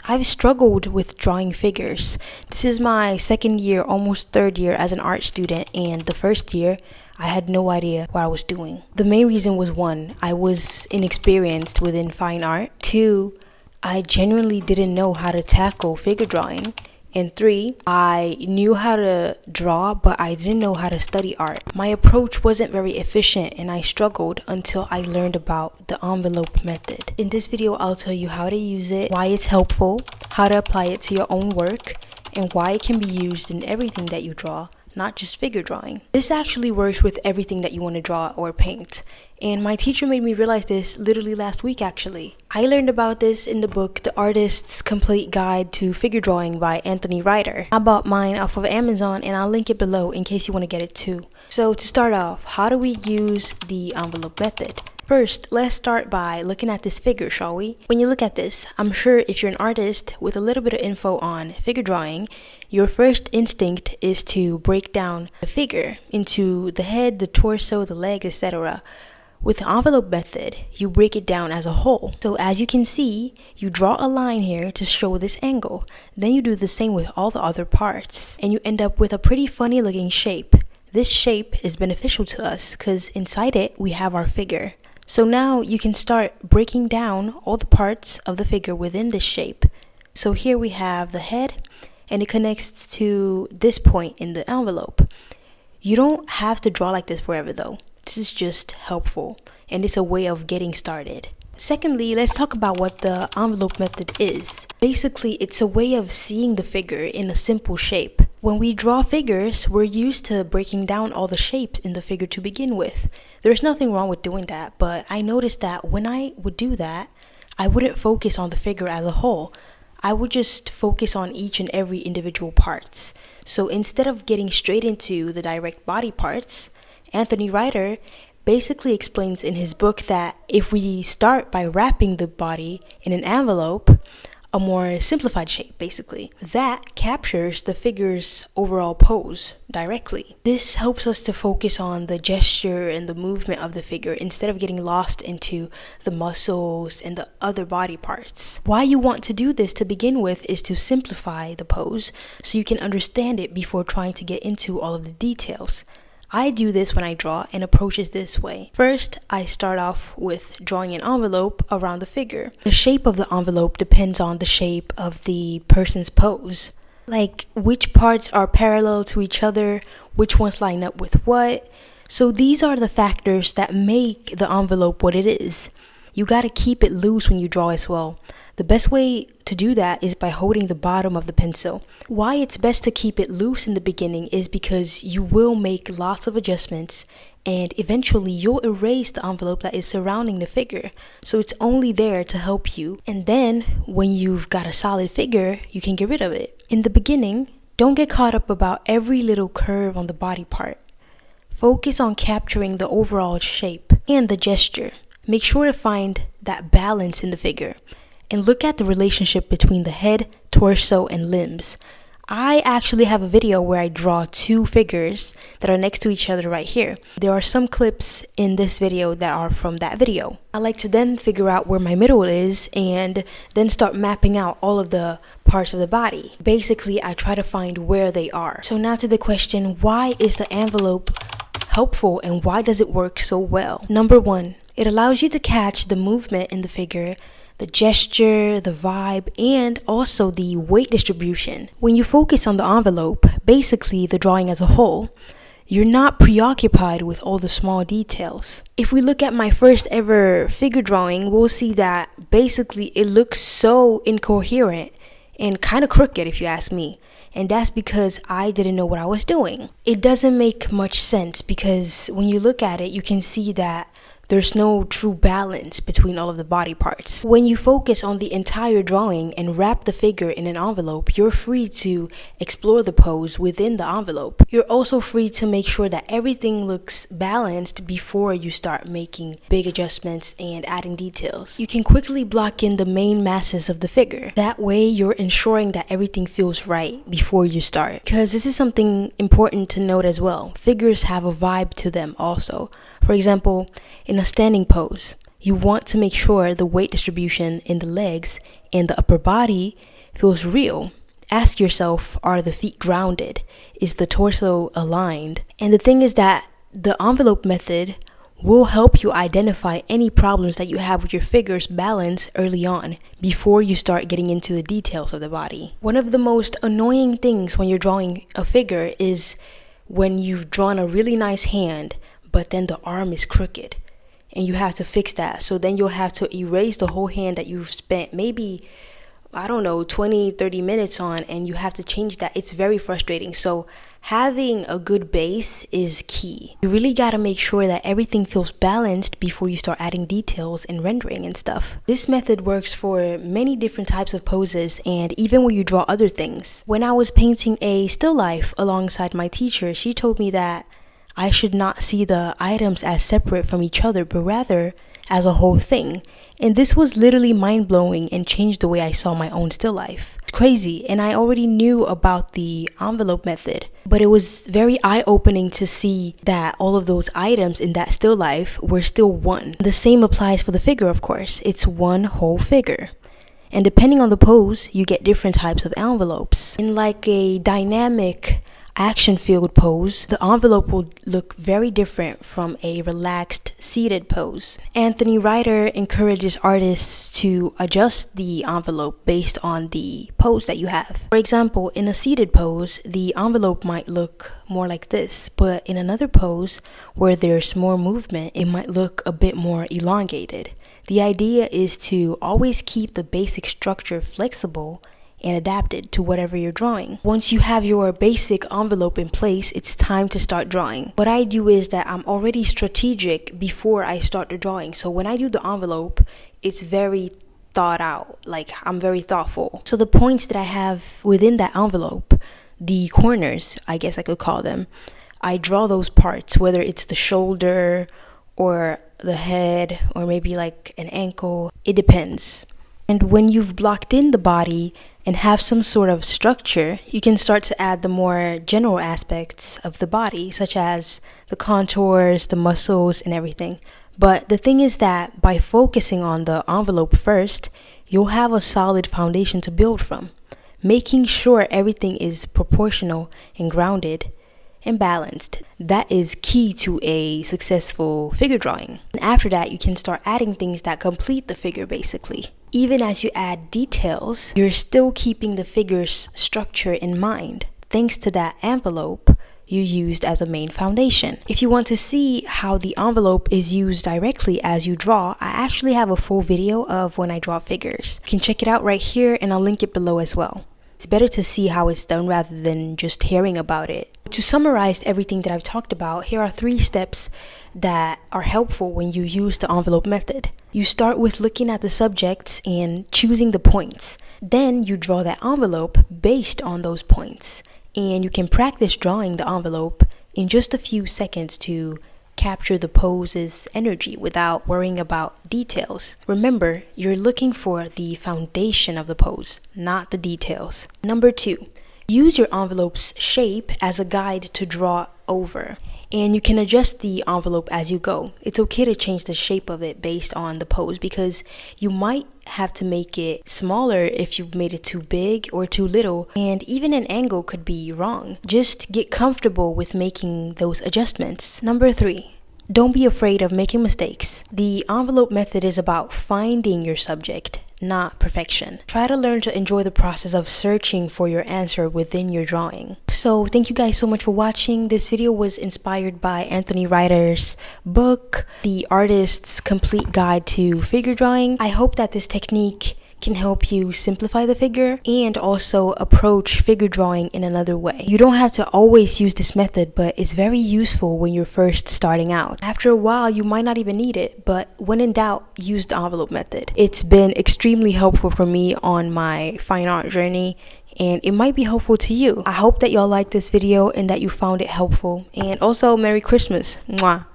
I've struggled with drawing figures. This is my second year, almost third year as an art student, and the first year I had no idea what I was doing. The main reason was 1, I was inexperienced within fine art. 2, I genuinely didn't know how to tackle figure drawing. And 3, I knew how to draw, but I didn't know how to study art. My approach wasn't very efficient and I struggled until I learned about the envelope method. In this video, I'll tell you how to use it, why it's helpful, how to apply it to your own work, and why it can be used in everything that you draw, not just figure drawing. This actually works with everything that you want to draw or paint. And my teacher made me realize this literally last week actually. I learned about this in the book The Artist's Complete Guide to Figure Drawing by Anthony Ryder. I bought mine off of Amazon and I'll link it below in case you want to get it too. So to start off, how do we use the envelope method? First, let's start by looking at this figure, shall we? When you look at this, I'm sure if you're an artist with a little bit of info on figure drawing, your first instinct is to break down the figure into the head, the torso, the legs, etc. With the envelope method, you break it down as a whole. So as you can see, you draw a line here to show this angle. Then you do the same with all the other parts, and you end up with a pretty funny looking shape. This shape is beneficial to us because inside it, we have our figure. So now you can start breaking down all the parts of the figure within this shape. So here we have the head and it connects to this point in the envelope. You don't have to draw like this forever though. This is just helpful and it's a way of getting started. Secondly, let's talk about what the envelope method is. Basically, it's a way of seeing the figure in a simple shape. When we draw figures, we're used to breaking down all the shapes in the figure to begin with. There's nothing wrong with doing that, but I noticed that when I would do that, I wouldn't focus on the figure as a whole. I would just focus on each and every individual parts. So instead of getting straight into the direct body parts, Anthony Ryder basically explains in his book that if we start by wrapping the body in an envelope, a more simplified shape basically, that captures the figure's overall pose directly. This helps us to focus on the gesture and the movement of the figure instead of getting lost into the muscles and the other body parts. Why you want to do this to begin with is to simplify the pose so you can understand it before trying to get into all of the details. I do this when I draw and approach it this way. First, I start off with drawing an envelope around the figure. The shape of the envelope depends on the shape of the person's pose. Like which parts are parallel to each other, which ones line up with what. So these are the factors that make the envelope what it is. You gotta keep it loose when you draw as well. The best way to do that is by holding the bottom of the pencil. Why it's best to keep it loose in the beginning is because you will make lots of adjustments and eventually you'll erase the envelope that is surrounding the figure. So it's only there to help you. And then when you've got a solid figure, you can get rid of it. In the beginning, don't get caught up about every little curve on the body part. Focus on capturing the overall shape and the gesture. Make sure to find that balance in the figure. And look at the relationship between the head, torso, and limbs. I actually have a video where I draw 2 figures that are next to each other right here. There are some clips in this video that are from that video. I like to then figure out where my middle is and then start mapping out all of the parts of the body. Basically, I try to find where they are. So now to the question, why is the envelope helpful and why does it work so well? Number 1, it allows you to catch the movement in the figure, the gesture, the vibe, and also the weight distribution. When you focus on the envelope, basically the drawing as a whole, you're not preoccupied with all the small details. If we look at my first ever figure drawing, we'll see that basically it looks so incoherent and kind of crooked if you ask me. And that's because I didn't know what I was doing. It doesn't make much sense because when you look at it, you can see that there's no true balance between all of the body parts. When you focus on the entire drawing and wrap the figure in an envelope, you're free to explore the pose within the envelope. You're also free to make sure that everything looks balanced before you start making big adjustments and adding details. You can quickly block in the main masses of the figure. That way, you're ensuring that everything feels right before you start. Because this is something important to note as well. Figures have a vibe to them also. For example, in a standing pose, you want to make sure the weight distribution in the legs and the upper body feels real. Ask yourself, are the feet grounded? Is the torso aligned? And the thing is that the envelope method will help you identify any problems that you have with your figure's balance early on, before you start getting into the details of the body. One of the most annoying things when you're drawing a figure is when you've drawn a really nice hand, but then the arm is crooked, and you have to fix that. So then you'll have to erase the whole hand that you've spent maybe, I don't know, 20-30 minutes on, and you have to change that. It's very frustrating. So having a good base is key. You really got to make sure that everything feels balanced before you start adding details and rendering and stuff. This method works for many different types of poses, and even when you draw other things. When I was painting a still life alongside my teacher, she told me that I should not see the items as separate from each other, but rather as a whole thing. And this was literally mind-blowing and changed the way I saw my own still life. It's crazy, and I already knew about the envelope method, but it was very eye-opening to see that all of those items in that still life were still one. The same applies for the figure, of course. It's one whole figure. And depending on the pose, you get different types of envelopes. In like a dynamic action-filled pose, the envelope will look very different from a relaxed seated pose. Anthony Ryder encourages artists to adjust the envelope based on the pose that you have. For example, in a seated pose, the envelope might look more like this, but in another pose where there's more movement, it might look a bit more elongated. The idea is to always keep the basic structure flexible and adapted to whatever you're drawing. Once you have your basic envelope in place, it's time to start drawing. What I do is that I'm already strategic before I start the drawing. So when I do the envelope, it's very thought out, like I'm very thoughtful. So the points that I have within that envelope, the corners, I guess I could call them, I draw those parts, whether it's the shoulder or the head or maybe like an ankle, it depends. And when you've blocked in the body and have some sort of structure, you can start to add the more general aspects of the body, such as the contours, the muscles, and everything. But the thing is that by focusing on the envelope first, you'll have a solid foundation to build from, making sure everything is proportional and grounded and balanced. That is key to a successful figure drawing. And after that, you can start adding things that complete the figure basically. Even as you add details, you're still keeping the figure's structure in mind, thanks to that envelope you used as a main foundation. If you want to see how the envelope is used directly as you draw, I actually have a full video of when I draw figures. You can check it out right here, and I'll link it below as well. It's better to see how it's done rather than just hearing about it. To summarize everything that I've talked about, here are 3 steps that are helpful when you use the envelope method. You start with looking at the subjects and choosing the points. Then you draw that envelope based on those points. And you can practice drawing the envelope in just a few seconds to capture the pose's energy without worrying about details. Remember, you're looking for the foundation of the pose, not the details. Number 2, use your envelope's shape as a guide to draw over, and you can adjust the envelope as you go. It's okay to change the shape of it based on the pose, because you might have to make it smaller if you've made it too big or too little, and even an angle could be wrong. Just get comfortable with making those adjustments. Number 3, don't be afraid of making mistakes. The envelope method is about finding your subject, not perfection. Try to learn to enjoy the process of searching for your answer within your drawing. So thank you guys so much for watching. This video was inspired by Anthony Ryder's book, The Artist's Complete Guide to Figure Drawing. I hope that this technique can help you simplify the figure and also approach figure drawing in another way. You don't have to always use this method, but it's very useful when you're first starting out. After a while, you might not even need it, but when in doubt, use the envelope method. It's been extremely helpful for me on my fine art journey, and it might be helpful to you. I hope that y'all liked this video and that you found it helpful. And also, Merry Christmas. Mwah.